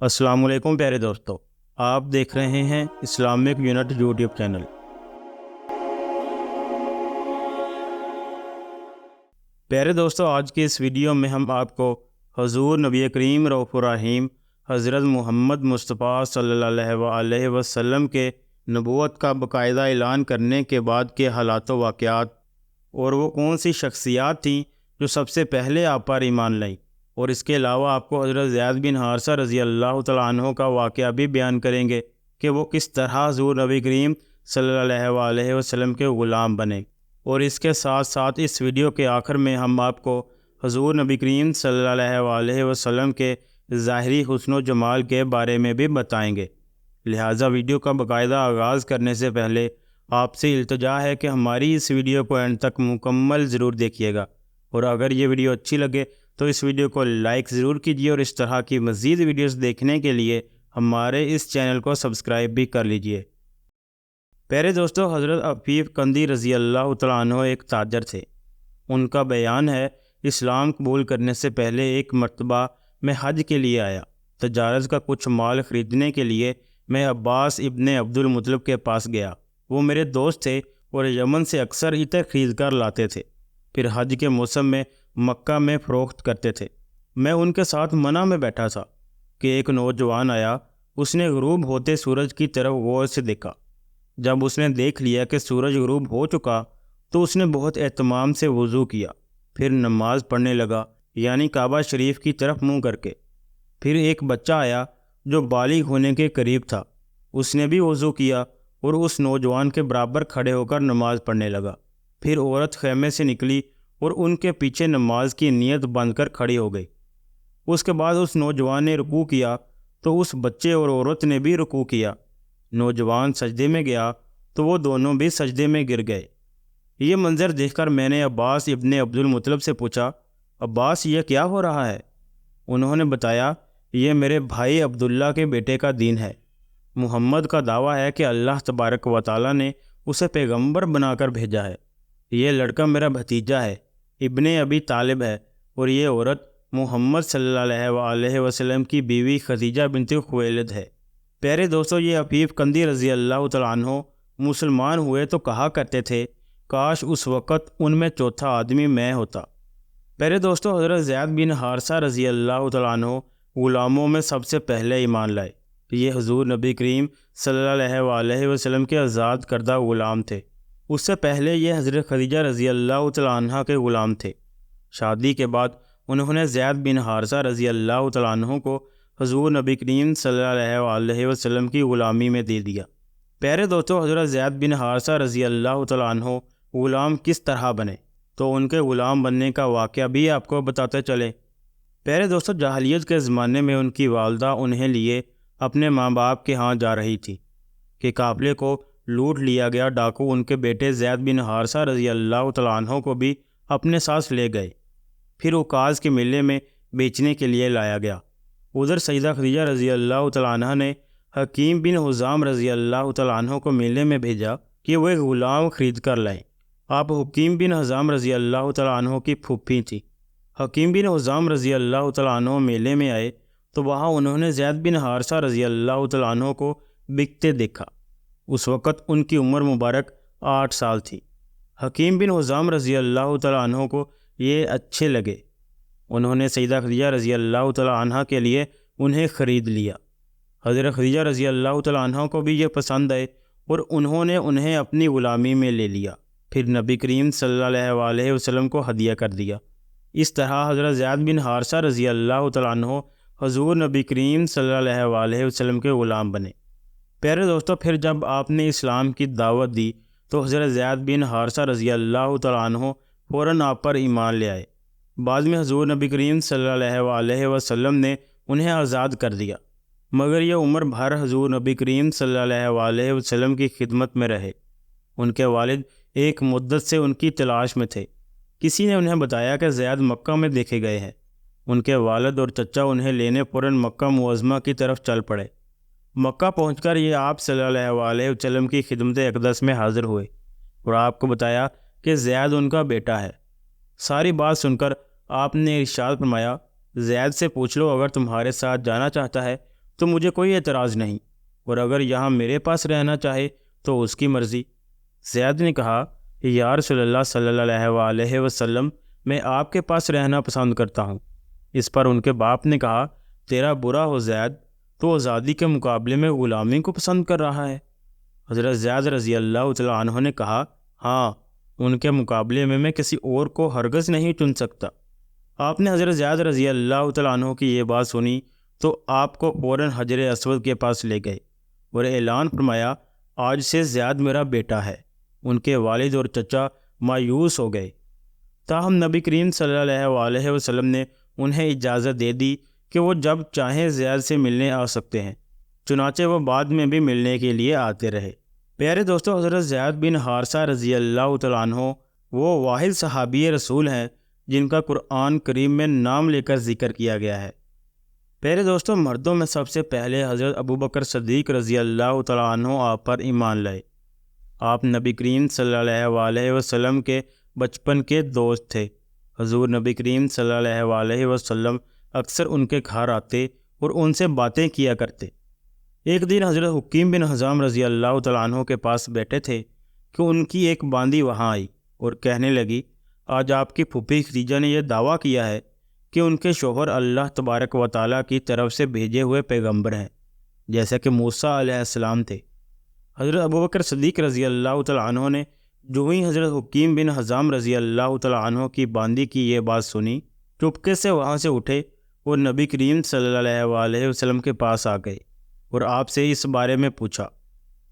السلام علیکم پیارے دوستو، آپ دیکھ رہے ہیں اسلامک یونٹ یوٹیوب چینل۔ پیارے دوستو، آج کے اس ویڈیو میں ہم آپ کو حضور نبی کریم رؤوف الرحیم حضرت محمد مصطفیٰ صلی اللہ علیہ وسلم کے نبوت کا باقاعدہ اعلان کرنے کے بعد کے حالات و واقعات اور وہ کون سی شخصیات تھیں جو سب سے پہلے آپ پر ایمان لائیں، اور اس کے علاوہ آپ کو حضرت زید بن حارثہ رضی اللہ تعالیٰ عنہ کا واقعہ بھی بیان کریں گے کہ وہ کس طرح حضور نبی کریم صلی اللہ علیہ وسلم کے غلام بنے۔ اور اس کے ساتھ ساتھ اس ویڈیو کے آخر میں ہم آپ کو حضور نبی کریم صلی اللہ علیہ وسلم کے ظاہری حسن و جمال کے بارے میں بھی بتائیں گے۔ لہٰذا ویڈیو کا باقاعدہ آغاز کرنے سے پہلے آپ سے التجا ہے کہ ہماری اس ویڈیو کو اینڈ تک مکمل ضرور دیکھیے گا، اور اگر یہ ویڈیو اچھی لگے تو اس ویڈیو کو لائک ضرور کیجیے، اور اس طرح کی مزید ویڈیوز دیکھنے کے لیے ہمارے اس چینل کو سبسکرائب بھی کر لیجیے۔ پیارے دوستو، حضرت عفیف قندی رضی اللہ تعالیٰ عنہ ایک تاجر تھے۔ ان کا بیان ہے، اسلام قبول کرنے سے پہلے ایک مرتبہ میں حج کے لیے آیا۔ تجارت کا کچھ مال خریدنے کے لیے میں عباس ابن عبد المطلب کے پاس گیا۔ وہ میرے دوست تھے اور یمن سے اکثر عطر خرید کر لاتے تھے، پھر حج کے موسم میں مکہ میں فروخت کرتے تھے۔ میں ان کے ساتھ منع میں بیٹھا تھا کہ ایک نوجوان آیا۔ اس نے غروب ہوتے سورج کی طرف غور سے دیکھا۔ جب اس نے دیکھ لیا کہ سورج غروب ہو چکا تو اس نے بہت اہتمام سے وضو کیا، پھر نماز پڑھنے لگا، یعنی کعبہ شریف کی طرف منہ کر کے۔ پھر ایک بچہ آیا جو بالغ ہونے کے قریب تھا، اس نے بھی وضو کیا اور اس نوجوان کے برابر کھڑے ہو کر نماز پڑھنے لگا۔ پھر عورت خیمے سے نکلی اور ان کے پیچھے نماز کی نیت باندھ کر کھڑی ہو گئی۔ اس کے بعد اس نوجوان نے رکوع کیا تو اس بچے اور عورت نے بھی رکوع کیا۔ نوجوان سجدے میں گیا تو وہ دونوں بھی سجدے میں گر گئے۔ یہ منظر دیکھ کر میں نے عباس ابن عبد المطلب سے پوچھا، عباس، یہ کیا ہو رہا ہے؟ انہوں نے بتایا، یہ میرے بھائی عبداللہ کے بیٹے کا دین ہے۔ محمد کا دعویٰ ہے کہ اللہ تبارک و تعالیٰ نے اسے پیغمبر بنا کر بھیجا ہے۔ یہ لڑکا میرا بھتیجا ہے، ابن ابی طالب ہے، اور یہ عورت محمد صلی اللہ علیہ وسلم کی بیوی خدیجہ بنت خویلد ہے۔ پیارے دوستو، یہ عفیف قندی رضی اللہ تعالیٰ عنہ مسلمان ہوئے تو کہا کرتے تھے، کاش اس وقت ان میں چوتھا آدمی میں ہوتا۔ پیارے دوستو، حضرت زید بن حارثہ رضی اللہ تعالیٰ عنہ غلاموں میں سب سے پہلے ایمان لائے۔ یہ حضور نبی کریم صلی اللہ علیہ وسلم کے آزاد کردہ غلام تھے۔ اس سے پہلے یہ حضرت خدیجہ رضی اللہ تعالیٰ عنہ کے غلام تھے۔ شادی کے بعد انہوں نے زید بن حارثہ رضی اللہ تعالیٰ عنہ کو حضور نبی کریم صلی اللہ علیہ وسلم کی غلامی میں دے دیا۔ پیارے دوستو، حضرت زید بن حارثہ رضی اللہ تعالیٰ عنہ غلام کس طرح بنے، تو ان کے غلام بننے کا واقعہ بھی آپ کو بتاتے چلے۔ پیارے دوستو، جاہلیت کے زمانے میں ان کی والدہ انہیں لیے اپنے ماں باپ کے ہاں جا رہی تھی کہ قافلے کو لوٹ لیا گیا۔ ڈاکو ان کے بیٹے زید بن حارثہ رضی اللہ تعالیٰ عنہ کو بھی اپنے ساتھ لے گئے، پھر اوکاز کے میلے میں بیچنے کے لیے لایا گیا۔ ادھر سیدہ خدیجہ رضی اللہ تعالیٰ عنہ نے حکیم بن حزام رضی اللہ تعالیٰ عنہ کو میلے میں بھیجا کہ وہ ایک غلام خرید کر لائیں۔ آپ حکیم بن حزام رضی اللہ تعالیٰ عنہ کی پھوپھی تھیں۔ حکیم بن حزام رضی اللہ تعالیٰ عنہ میلے میں آئے تو وہاں انہوں نے زید بن حارثہ رضی اللہ تعالیٰ عنہ کو بکتے دیکھا۔ اس وقت ان کی عمر مبارک 8 سال تھی۔ حکیم بن حزام رضی اللہ تعالیٰ عنہ کو یہ اچھے لگے۔ انہوں نے سیدہ خدیجہ رضی اللہ تعالیٰ عنہ کے لیے انہیں خرید لیا۔ حضرت خدیجہ رضی اللہ تعالیٰ عنہ کو بھی یہ پسند آئے اور انہوں نے انہیں اپنی غلامی میں لے لیا، پھر نبی کریم صلی اللہ علیہ وسلم کو ہدیہ کر دیا۔ اس طرح حضرت زید بن حارثہ رضی اللہ تعالیٰ عنہ حضور نبی کریم صلی اللہ علیہ وسلم کے غلام بنے۔ پیارے دوستو، پھر جب آپ نے اسلام کی دعوت دی تو حضرت زید بن حارثہ رضی اللہ تعالیٰ عنہ فوراً آپ پر ایمان لے آئے۔ بعد میں حضور نبی کریم صلی اللہ علیہ وسلم نے انہیں آزاد کر دیا، مگر یہ عمر بھر حضور نبی کریم صلی اللہ علیہ وسلم کی خدمت میں رہے۔ ان کے والد ایک مدت سے ان کی تلاش میں تھے۔ کسی نے انہیں بتایا کہ زید مکہ میں دیکھے گئے ہیں۔ ان کے والد اور چچا انہیں لینے فوراً مکہ معظمہ کی طرف چل پڑے۔ مکہ پہنچ کر یہ آپ صلی اللہ علیہ وسلم کی خدمت اقدس میں حاضر ہوئے اور آپ کو بتایا کہ زید ان کا بیٹا ہے۔ ساری بات سن کر آپ نے ارشاد فرمایا، زید سے پوچھ لو، اگر تمہارے ساتھ جانا چاہتا ہے تو مجھے کوئی اعتراض نہیں، اور اگر یہاں میرے پاس رہنا چاہے تو اس کی مرضی۔ زید نے کہا کہ یا رسول اللہ صلی اللہ علیہ وآلہ وسلم، میں آپ کے پاس رہنا پسند کرتا ہوں۔ اس پر ان کے باپ نے کہا، تیرا برا ہو زید، تو آزادی کے مقابلے میں غلامی کو پسند کر رہا ہے۔ حضرت زید رضی اللہ تعالیٰ عنہ نے کہا، ہاں، ان کے مقابلے میں کسی اور کو ہرگز نہیں چن سکتا۔ آپ نے حضرت زید رضی اللہ تعالیٰ عنہ کی یہ بات سنی تو آپ کو فوراً حجر اسود کے پاس لے گئے اور اعلان فرمایا، آج سے زید میرا بیٹا ہے۔ ان کے والد اور چچا مایوس ہو گئے، تاہم نبی کریم صلی اللہ علیہ وسلم نے انہیں اجازت دے دی کہ وہ جب چاہیں زید سے ملنے آ سکتے ہیں، چنانچہ وہ بعد میں بھی ملنے کے لیے آتے رہے۔ پیارے دوستو، حضرت زید بن حارثہ رضی اللہ تعالیٰ عنہ وہ واحد صحابی رسول ہیں جن کا قرآن کریم میں نام لے کر ذکر کیا گیا ہے۔ پیارے دوستو، مردوں میں سب سے پہلے حضرت ابوبکر صدیق رضی اللہ تعالیٰ عنہ آپ پر ایمان لائے۔ آپ نبی کریم صلی اللہ علیہ وسلم کے بچپن کے دوست تھے۔ حضور نبی کریم صلی اللہ علیہ وسلم اکثر ان کے گھر آتے اور ان سے باتیں کیا کرتے۔ ایک دن حضرت حکیم بن حزام رضی اللہ تعالیٰ عنہ کے پاس بیٹھے تھے کہ ان کی ایک باندی وہاں آئی اور کہنے لگی، آج آپ کی پھوپھی خدیجہ نے یہ دعویٰ کیا ہے کہ ان کے شوہر اللہ تبارک و تعالیٰ کی طرف سے بھیجے ہوئے پیغمبر ہیں، جیسا کہ موسیٰ علیہ السلام تھے۔ حضرت ابوبکر صدیق رضی اللہ تعالیٰ عنہ نے جو ہی حضرت حکیم بن حزام رضی اللہ تعالیٰ عنہ کی باندی کی یہ بات سنی، چپکے سے وہاں سے اٹھے اور نبی کریم صلی اللہ علیہ وسلم کے پاس آ گئے اور آپ سے اس بارے میں پوچھا۔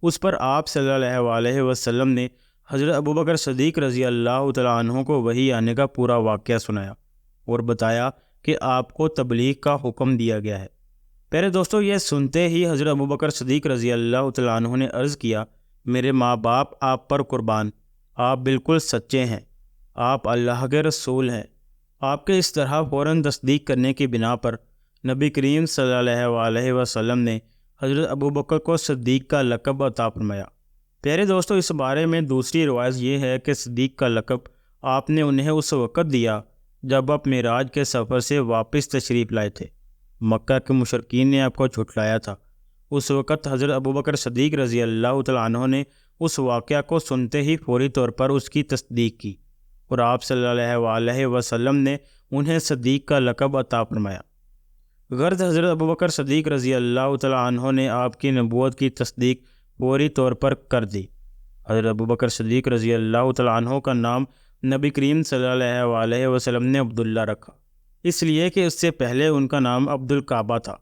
اس پر آپ صلی اللہ علیہ وسلم نے حضرت ابوبکر صدیق رضی اللہ تعالیٰ عنہ کو وحی آنے کا پورا واقعہ سنایا اور بتایا کہ آپ کو تبلیغ کا حکم دیا گیا ہے۔ پیارے دوستو، یہ سنتے ہی حضرت ابوبکر صدیق رضی اللہ تعالیٰ عنہ نے عرض کیا، میرے ماں باپ آپ پر قربان، آپ بالکل سچے ہیں، آپ اللہ کے رسول ہیں۔ آپ کے اس طرح فوراً تصدیق کرنے کی بنا پر نبی کریم صلی اللہ علیہ وسلم نے حضرت ابوبکر کو صدیق کا لقب عطا فرمایا۔ پیارے دوستو، اس بارے میں دوسری روایت یہ ہے کہ صدیق کا لقب آپ نے انہیں اس وقت دیا جب آپ معراج کے سفر سے واپس تشریف لائے تھے۔ مکہ کے مشرکین نے آپ کو جھٹلایا تھا۔ اس وقت حضرت ابوبکر صدیق رضی اللہ تعالیٰ عنہ نے اس واقعہ کو سنتے ہی فوری طور پر اس کی تصدیق کی اور آپ صلی اللہ علیہ وسلم نے انہیں صدیق کا لقب عطا فرمایا۔ غرض حضرت ابوبکر صدیق رضی اللہ تعالیٰ عنہ نے آپ کی نبوت کی تصدیق فوری طور پر کر دی۔ حضرت ابوبکر صدیق رضی اللہ تعالیٰ عنہ کا نام نبی کریم صلی اللہ علیہ وسلم نے عبداللہ رکھا، اس لیے کہ اس سے پہلے ان کا نام عبد الکعبہ تھا۔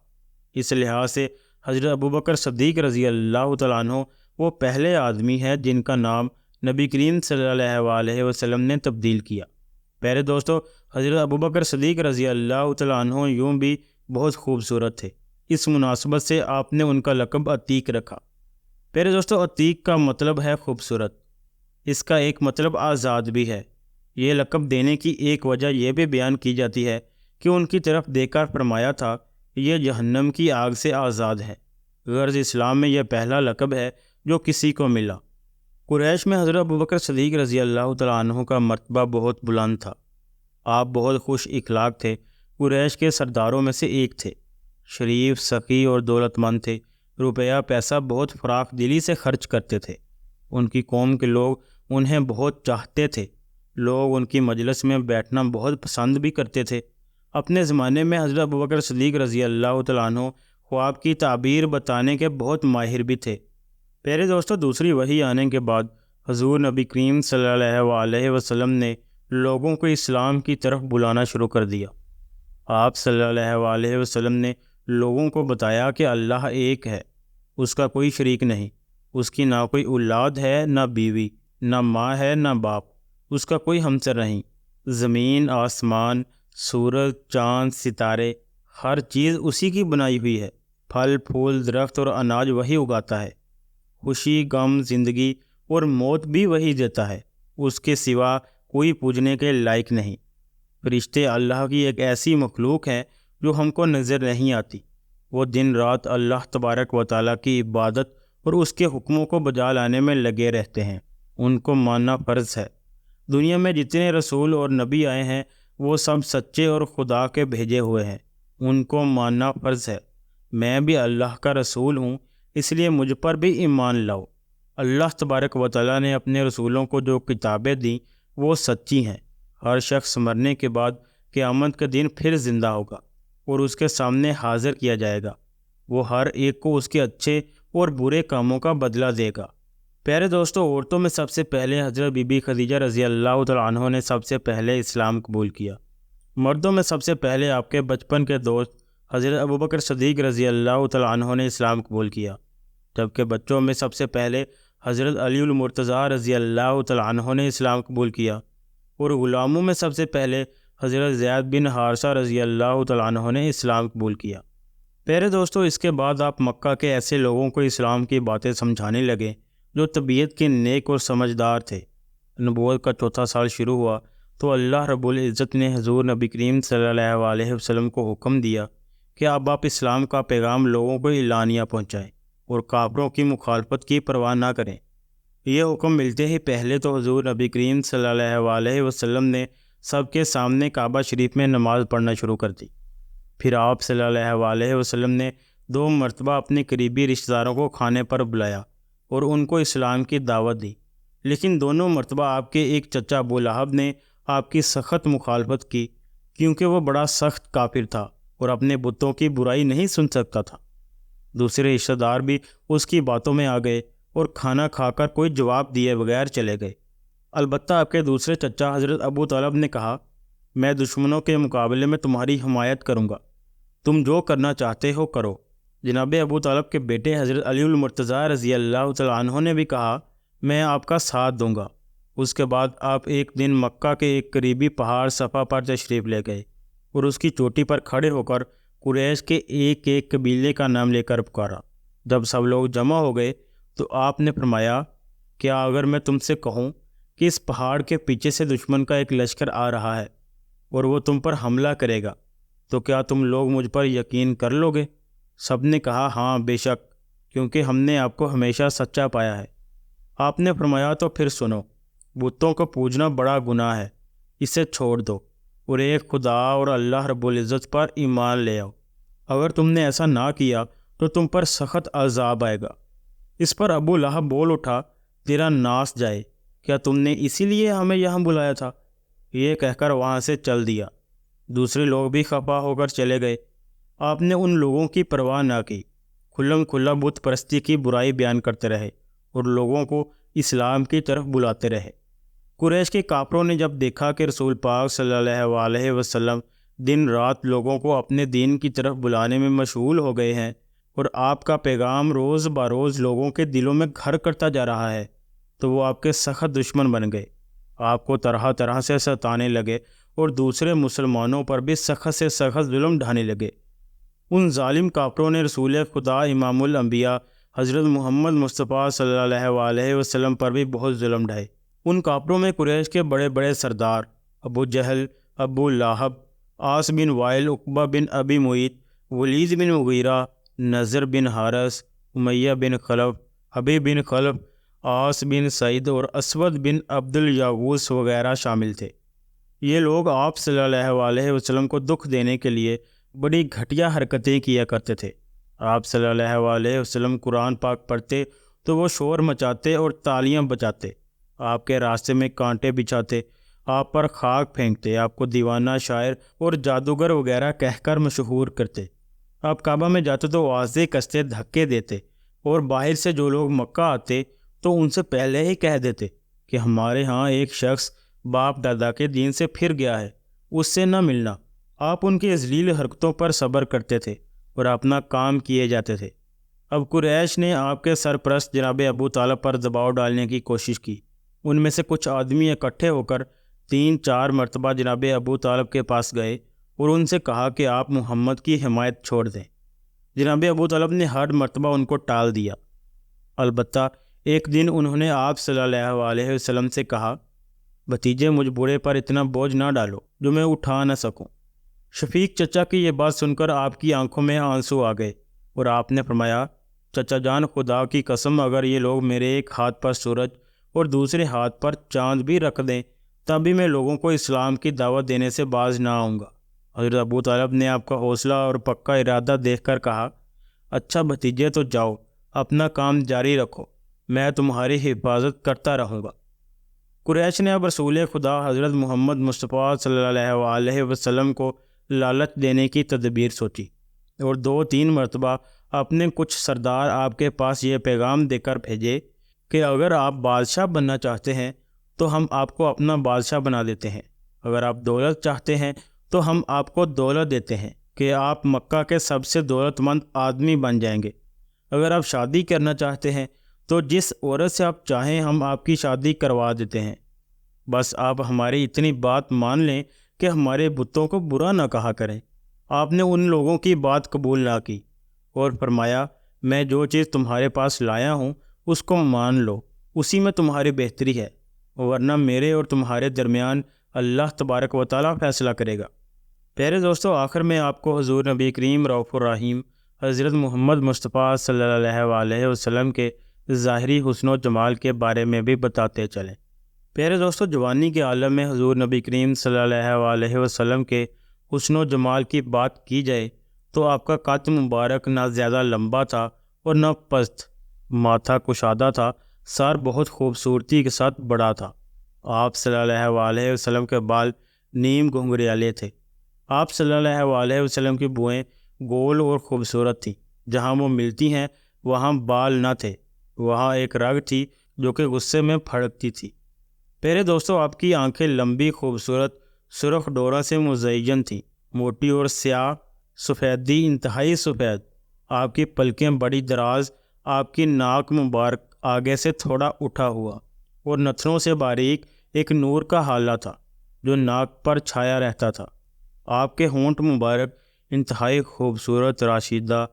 اس لحاظ سے حضرت ابوبکر صدیق رضی اللہ تعالیٰ عنہ وہ پہلے آدمی ہے جن کا نام نبی کریم صلی اللہ علیہ وسلم نے تبدیل کیا۔ پیارے دوستو، حضرت ابوبکر صدیق رضی اللہ تعالیٰ عنہ یوں بھی بہت خوبصورت تھے، اس مناسبت سے آپ نے ان کا لقب عتیق رکھا۔ پیارے دوستو، عتیق کا مطلب ہے خوبصورت، اس کا ایک مطلب آزاد بھی ہے۔ یہ لقب دینے کی ایک وجہ یہ بھی بیان کی جاتی ہے کہ ان کی طرف دیکھ کر فرمایا تھا کہ یہ جہنم کی آگ سے آزاد ہے۔ غرض اسلام میں یہ پہلا لقب ہے جو کسی کو ملا۔ قریش میں حضرت ابوبکر صدیق رضی اللہ تعالیٰ عنہ کا مرتبہ بہت بلند تھا۔ آپ بہت خوش اخلاق تھے، قریش کے سرداروں میں سے ایک تھے، شریف، سخی اور دولت مند تھے، روپیہ پیسہ بہت فراخ دلی سے خرچ کرتے تھے۔ ان کی قوم کے لوگ انہیں بہت چاہتے تھے، لوگ ان کی مجلس میں بیٹھنا بہت پسند بھی کرتے تھے۔ اپنے زمانے میں حضرت ابوبکر صدیق رضی اللہ تعالیٰ عنہ خواب کی تعبیر بتانے کے بہت ماہر بھی تھے۔ پیارے دوستو، دوسری وحی آنے کے بعد حضور نبی کریم صلی اللہ علیہ وسلم نے لوگوں کو اسلام کی طرف بلانا شروع کر دیا۔ آپ صلی اللہ علیہ وسلم نے لوگوں کو بتایا کہ اللہ ایک ہے، اس کا کوئی شریک نہیں، اس کی نہ کوئی اولاد ہے، نہ بیوی، نہ ماں ہے، نہ باپ، اس کا کوئی ہمسر نہیں۔ زمین، آسمان، سورج، چاند، ستارے، ہر چیز اسی کی بنائی ہوئی ہے۔ پھل، پھول، درخت اور اناج وہی اگاتا ہے۔ خوشی، غم، زندگی اور موت بھی وہی دیتا ہے، اس کے سوا کوئی پوجنے کے لائق نہیں۔ فرشتے اللہ کی ایک ایسی مخلوق ہے جو ہم کو نظر نہیں آتی، وہ دن رات اللہ تبارک و تعالیٰ کی عبادت اور اس کے حکموں کو بجا لانے میں لگے رہتے ہیں، ان کو ماننا فرض ہے۔ دنیا میں جتنے رسول اور نبی آئے ہیں وہ سب سچے اور خدا کے بھیجے ہوئے ہیں، ان کو ماننا فرض ہے۔ میں بھی اللہ کا رسول ہوں، اس لیے مجھ پر بھی ایمان لاؤ۔ اللہ تبارک و تعالیٰ نے اپنے رسولوں کو جو کتابیں دیں وہ سچی ہیں۔ ہر شخص مرنے کے بعد قیامت کے دن پھر زندہ ہوگا اور اس کے سامنے حاضر کیا جائے گا۔ وہ ہر ایک کو اس کے اچھے اور برے کاموں کا بدلہ دے گا۔ پیارے دوستو، عورتوں میں سب سے پہلے حضرت بی بی خدیجہ رضی اللہ تعالیٰ عنہ نے سب سے پہلے اسلام قبول کیا۔ مردوں میں سب سے پہلے آپ کے بچپن کے دوست حضرت ابوبکر صدیق رضی اللہ تعالیٰ عنہ نے اسلام قبول کیا، جبکہ بچوں میں سب سے پہلے حضرت علی المرتضیٰ رضی اللہ تعالیٰ عنہ نے اسلام قبول کیا، اور غلاموں میں سب سے پہلے حضرت زید بن حارثہ رضی اللہ تعالیٰ عنہ نے اسلام قبول کیا۔ پیارے دوستو، اس کے بعد آپ مکہ کے ایسے لوگوں کو اسلام کی باتیں سمجھانے لگے جو طبیعت کے نیک اور سمجھدار تھے۔ نبوت کا چوتھا سال شروع ہوا تو اللہ رب العزت نے حضور نبی کریم صلی اللہ علیہ وسلم کو حکم دیا کہ اب آپ اسلام کا پیغام لوگوں کو اعلانیہ پہنچائیں اور کافروں کی مخالفت کی پرواہ نہ کریں۔ یہ حکم ملتے ہی پہلے تو حضور نبی کریم صلی اللہ علیہ وسلم نے سب کے سامنے کعبہ شریف میں نماز پڑھنا شروع کر دی۔ پھر آپ صلی اللہ علیہ وسلم نے 2 مرتبہ اپنے قریبی رشتہ داروں کو کھانے پر بلایا اور ان کو اسلام کی دعوت دی، لیکن دونوں مرتبہ آپ کے ایک چچا ابو لہب نے آپ کی سخت مخالفت کی، کیونکہ وہ بڑا سخت کافر تھا اور اپنے بتوں کی برائی نہیں سن سکتا تھا۔ دوسرے رشتہ دار بھی اس کی باتوں میں آ گئے اور کھانا کھا کر کوئی جواب دیے بغیر چلے گئے۔ البتہ آپ کے دوسرے چچا حضرت ابو طالب نے کہا، میں دشمنوں کے مقابلے میں تمہاری حمایت کروں گا، تم جو کرنا چاہتے ہو کرو۔ جناب ابو طالب کے بیٹے حضرت علی المرتضیٰ رضی اللہ تعالیٰ عنہ نے بھی کہا، میں آپ کا ساتھ دوں گا۔ اس کے بعد آپ ایک دن مکہ کے ایک قریبی پہاڑ صفا پر تشریف لے گئے اور اس کی چوٹی پر کھڑے ہو کر قریش کے ایک ایک قبیلے کا نام لے کر پکارا۔ جب سب لوگ جمع ہو گئے تو آپ نے فرمایا، کیا اگر میں تم سے کہوں کہ اس پہاڑ کے پیچھے سے دشمن کا ایک لشکر آ رہا ہے اور وہ تم پر حملہ کرے گا تو کیا تم لوگ مجھ پر یقین کر لو گے؟ سب نے کہا، ہاں بے شک، کیونکہ ہم نے آپ کو ہمیشہ سچا پایا ہے۔ آپ نے فرمایا، تو پھر سنو، بتوں کو پوجنا بڑا گناہ ہے، اسے چھوڑ دو اور ایک خدا اور اللہ رب العزت پر ایمان لے آؤ۔ اگر تم نے ایسا نہ کیا تو تم پر سخت عذاب آئے گا۔ اس پر ابو لہب بول اٹھا، تیرا ناس جائے، کیا تم نے اسی لیے ہمیں یہاں بلایا تھا؟ یہ کہہ کر وہاں سے چل دیا۔ دوسرے لوگ بھی خفا ہو کر چلے گئے۔ آپ نے ان لوگوں کی پرواہ نہ کی، کھلم کھلا بت پرستی کی برائی بیان کرتے رہے اور لوگوں کو اسلام کی طرف بلاتے رہے۔ قریش کے کافروں نے جب دیکھا کہ رسول پاک صلی اللہ علیہ وسلم دن رات لوگوں کو اپنے دین کی طرف بلانے میں مشغول ہو گئے ہیں اور آپ کا پیغام روز بروز لوگوں کے دلوں میں گھر کرتا جا رہا ہے، تو وہ آپ کے سخت دشمن بن گئے۔ آپ کو طرح طرح سے ستانے لگے اور دوسرے مسلمانوں پر بھی سخت سے سخت ظلم ڈھانے لگے۔ ان ظالم کافروں نے رسول خدا امام الانبیاء حضرت محمد مصطفیٰ صلی اللہ علیہ وسلم پر بھی بہت ظلم ڈھائے۔ ان کافروں میں قریش کے بڑے بڑے سردار ابو جہل، ابو لہب، عاص بن وائل، عقبہ بن ابی معیط، ولید بن مغیرہ، نضر بن حارث، امیہ بن خلف، حبیب بن خلف، عاص بن سعید اور اسود بن عبد الیغوث وغیرہ شامل تھے۔ یہ لوگ آپ صلی اللہ علیہ وسلم کو دکھ دینے کے لیے بڑی گھٹیا حرکتیں کیا کرتے تھے۔ آپ صلی اللہ علیہ وسلم قرآن پاک پڑھتے تو وہ شور مچاتے اور تالیاں بجاتے، آپ کے راستے میں کانٹے بچھاتے، آپ پر خاک پھینکتے، آپ کو دیوانہ شاعر اور جادوگر وغیرہ کہہ کر مشہور کرتے۔ آپ کعبہ میں جاتے تو آوازیں کستے، دھکے دیتے، اور باہر سے جو لوگ مکہ آتے تو ان سے پہلے ہی کہہ دیتے کہ ہمارے ہاں ایک شخص باپ دادا کے دین سے پھر گیا ہے، اس سے نہ ملنا۔ آپ ان کی ذلیل حرکتوں پر صبر کرتے تھے اور اپنا کام کیے جاتے تھے۔ اب قریش نے آپ کے سرپرست جناب ابو طالب پر دباؤ ڈالنے کی کوشش کی۔ ان میں سے کچھ آدمی اکٹھے ہو کر 3-4 مرتبہ جناب ابو طالب کے پاس گئے اور ان سے کہا کہ آپ محمد کی حمایت چھوڑ دیں۔ جناب ابو طالب نے ہر مرتبہ ان کو ٹال دیا۔ البتہ ایک دن انہوں نے آپ صلی اللہ علیہ وسلم سے کہا، بھتیجے، مجھ بوڑھے پر اتنا بوجھ نہ ڈالو جو میں اٹھا نہ سکوں۔ شفیق چچا کی یہ بات سن کر آپ کی آنکھوں میں آنسو آ گئے اور آپ نے فرمایا، چچا جان، خدا کی قسم، اگر یہ لوگ میرے ایک ہاتھ پر سورج اور دوسرے ہاتھ پر چاند بھی رکھ دیں تب بھی میں لوگوں کو اسلام کی دعوت دینے سے باز نہ آؤں گا۔ حضرت ابو طالب نے آپ کا حوصلہ اور پکا ارادہ دیکھ کر کہا، اچھا بھتیجے تو جاؤ، اپنا کام جاری رکھو، میں تمہاری حفاظت کرتا رہوں گا۔ قریش نے اب رسول خدا حضرت محمد مصطفیٰ صلی اللہ علیہ وسلم کو لالچ دینے کی تدبیر سوچی اور 2-3 مرتبہ اپنے کچھ سردار آپ کے پاس یہ پیغام دے کر بھیجے کہ اگر آپ بادشاہ بننا چاہتے ہیں تو ہم آپ کو اپنا بادشاہ بنا دیتے ہیں، اگر آپ دولت چاہتے ہیں تو ہم آپ کو دولت دیتے ہیں کہ آپ مکہ کے سب سے دولت مند آدمی بن جائیں گے، اگر آپ شادی کرنا چاہتے ہیں تو جس عورت سے آپ چاہیں ہم آپ کی شادی کروا دیتے ہیں، بس آپ ہماری اتنی بات مان لیں کہ ہمارے بتوں کو برا نہ کہا کریں۔ آپ نے ان لوگوں کی بات قبول نہ کی اور فرمایا، میں جو چیز تمہارے پاس لایا ہوں اس کو مان لو، اسی میں تمہاری بہتری ہے، ورنہ میرے اور تمہارے درمیان اللہ تبارک و تعالیٰ فیصلہ کرے گا۔ پیارے دوستو، آخر میں آپ کو حضور نبی کریم رؤوف الرحیم حضرت محمد مصطفیٰ صلی اللہ علیہ وسلم کے ظاہری حسن و جمال کے بارے میں بھی بتاتے چلیں۔ پیارے دوستو، جوانی کے عالم میں حضور نبی کریم صلی اللہ علیہ وسلم کے حسن و جمال کی بات کی جائے تو آپ کا قد مبارک نہ زیادہ لمبا تھا اور نہ پست، ماتھا کشادہ تھا، سر بہت خوبصورتی کے ساتھ بڑا تھا۔ آپ صلی اللہ علیہ وسلم کے بال نیم گھنگریالے تھے۔ آپ صلی اللہ علیہ وسلم کی بوئیں گول اور خوبصورت تھیں، جہاں وہ ملتی ہیں وہاں بال نہ تھے، وہاں ایک رگ تھی جو کہ غصے میں پھڑکتی تھی۔ پیارے دوستو، آپ کی آنکھیں لمبی، خوبصورت، سرخ ڈورا سے مزین تھیں، موٹی اور سیاہ، سفیدی انتہائی سفید۔ آپ کی پلکیں بڑی دراز، آپ کی ناک مبارک آگے سے تھوڑا اٹھا ہوا اور نتنوں سے باریک ایک نور کا حالہ تھا جو ناک پر چھایا رہتا تھا۔ آپ کے ہونٹ مبارک انتہائی خوبصورت، راشدہ،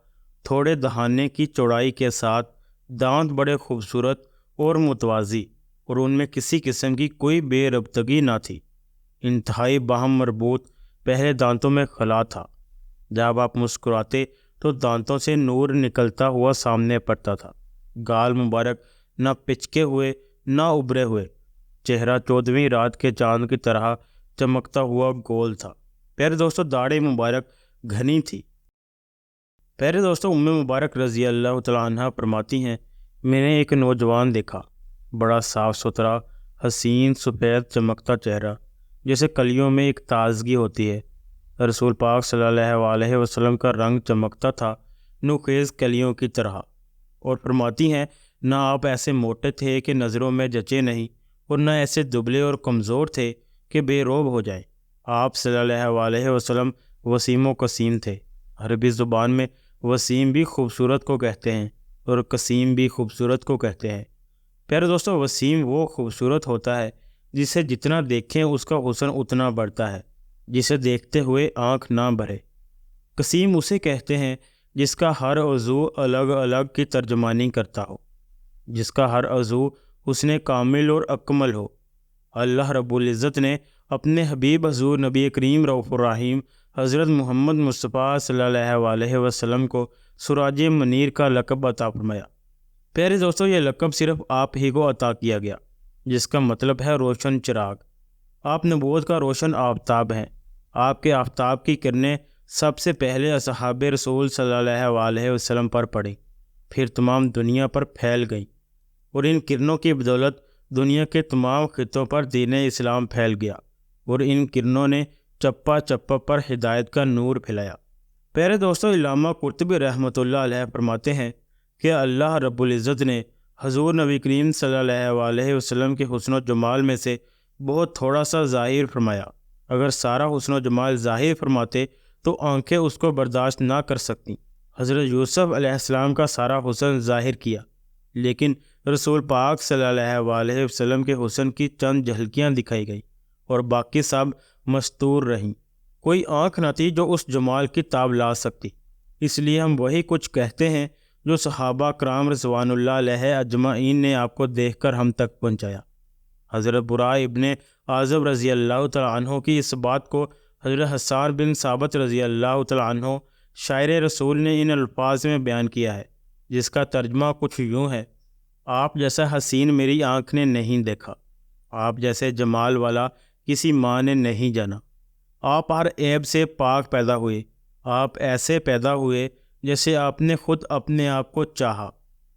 تھوڑے دہانے کی چوڑائی کے ساتھ، دانت بڑے خوبصورت اور متوازی، اور ان میں کسی قسم کی کوئی بے ربطگی نہ تھی۔ انتہائی باہم مربوط پہلے دانتوں میں خلا تھا، جب آپ مسکراتے تو دانتوں سے نور نکلتا ہوا سامنے پڑتا تھا۔ گال مبارک نہ پچکے ہوئے نہ ابھرے ہوئے، چہرہ 14ویں رات کے چاند کی طرح چمکتا ہوا گول تھا۔ پیارے دوستو، داڑھی مبارک گھنی تھی۔ پیارے دوستو، ام مبارک رضی اللہ تعالیٰ عنہ فرماتی ہیں، میں نے ایک نوجوان دیکھا، بڑا صاف ستھرا، حسین، سفید چمکتا چہرہ، جیسے کلیوں میں ایک تازگی ہوتی ہے۔ رسول پاک صلی اللہ علیہ وسلم کا رنگ چمکتا تھا نوخیز کلیوں کی طرح، اور فرماتی ہیں، نہ آپ ایسے موٹے تھے کہ نظروں میں جچے نہیں، اور نہ ایسے دبلے اور کمزور تھے کہ بے روب ہو جائیں۔ آپ صلی اللہ علیہ وسلم وسیم و قسیم تھے۔ عربی زبان میں وسیم بھی خوبصورت کو کہتے ہیں اور قسیم بھی خوبصورت کو کہتے ہیں۔ پیارے دوستو، وسیم وہ خوبصورت ہوتا ہے جسے جتنا دیکھیں اس کا حسن اتنا بڑھتا ہے، جسے دیکھتے ہوئے آنکھ نہ بھرے۔ قسیم اسے کہتے ہیں جس کا ہر عضو الگ الگ کی ترجمانی کرتا ہو، جس کا ہر عضو حسن کامل اور اکمل ہو۔ اللہ رب العزت نے اپنے حبیب حضور نبی کریم رؤوف الرحیم حضرت محمد مصطفیٰ صلی اللہ علیہ وسلم کو سراج منیر کا لقب عطا فرمایا۔ پیارے دوستو، یہ لقب صرف آپ ہی کو عطا کیا گیا، جس کا مطلب ہے روشن چراغ۔ آپ نبوت کا روشن آفتاب ہیں۔ آپ کے آفتاب کی کرنیں سب سے پہلے اصحاب رسول صلی اللہ علیہ وسلم پر پڑیں، پھر تمام دنیا پر پھیل گئیں، اور ان کرنوں کی بدولت دنیا کے تمام خطوں پر دین اسلام پھیل گیا، اور ان کرنوں نے چپا چپا پر ہدایت کا نور پھیلایا۔ پیارے دوستو، علامہ قرطبی رحمۃ اللہ علیہ فرماتے ہیں کہ اللہ رب العزت نے حضور نبی کریم صلی اللہ علیہ وسلم کے حسن و جمال میں سے بہت تھوڑا سا ظاہر فرمایا۔ اگر سارا حسن و جمال ظاہر فرماتے تو آنکھیں اس کو برداشت نہ کر سکتیں۔ حضرت یوسف علیہ السلام کا سارا حسن ظاہر کیا، لیکن رسول پاک صلی اللہ علیہ وسلم کے حسن کی چند جھلکیاں دکھائی گئیں اور باقی سب مستور رہیں۔ کوئی آنکھ نہ تھی جو اس جمال کی تاب لا سکتی۔ اس لیے ہم وہی کچھ کہتے ہیں جو صحابہ کرام رضوان اللہ علیہ اجمعین نے آپ کو دیکھ کر ہم تک پہنچایا۔ حضرت برا ابن عازب رضی اللہ تعالیٰ عنہ کی اس بات کو حضرت حسان بن ثابت رضی اللہ تعالیٰ عنہ شاعر رسول نے ان الفاظ میں بیان کیا ہے، جس کا ترجمہ کچھ یوں ہے: آپ جیسا حسین میری آنکھ نے نہیں دیکھا، آپ جیسے جمال والا کسی ماں نے نہیں جانا۔ آپ ہر عیب سے پاک پیدا ہوئے، آپ ایسے پیدا ہوئے جیسے آپ نے خود اپنے آپ کو چاہا۔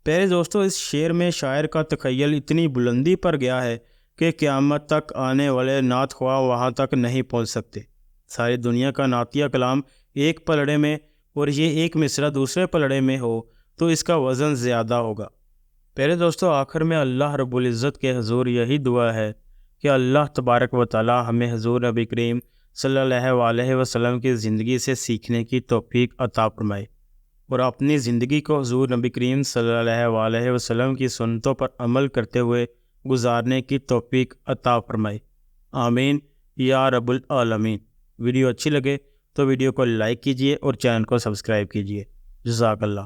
پیارے دوستو، اس شعر میں شاعر کا تخیل اتنی بلندی پر گیا ہے کہ قیامت تک آنے والے نعت خواہ وہاں تک نہیں پہنچ سکتے۔ ساری دنیا کا نعتیہ کلام ایک پلڑے میں اور یہ ایک مصرع دوسرے پلڑے میں ہو تو اس کا وزن زیادہ ہوگا۔ پیارے دوستو، آخر میں اللہ رب العزت کے حضور یہی دعا ہے کہ اللہ تبارک و تعالی ہمیں حضور نبی کریم صلی اللہ علیہ وسلم کی زندگی سے سیکھنے کی توفیق عطا فرمائے اور اپنی زندگی کو حضور نبی کریم صلی اللہ علیہ وسلم کی سنتوں پر عمل کرتے ہوئے گزارنے کی توفیق عطا فرمائے۔ آمین یا رب العالمین۔ ویڈیو اچھی لگے تو ویڈیو کو لائک کیجیے اور چینل کو سبسکرائب کیجیے۔ جزاک اللہ۔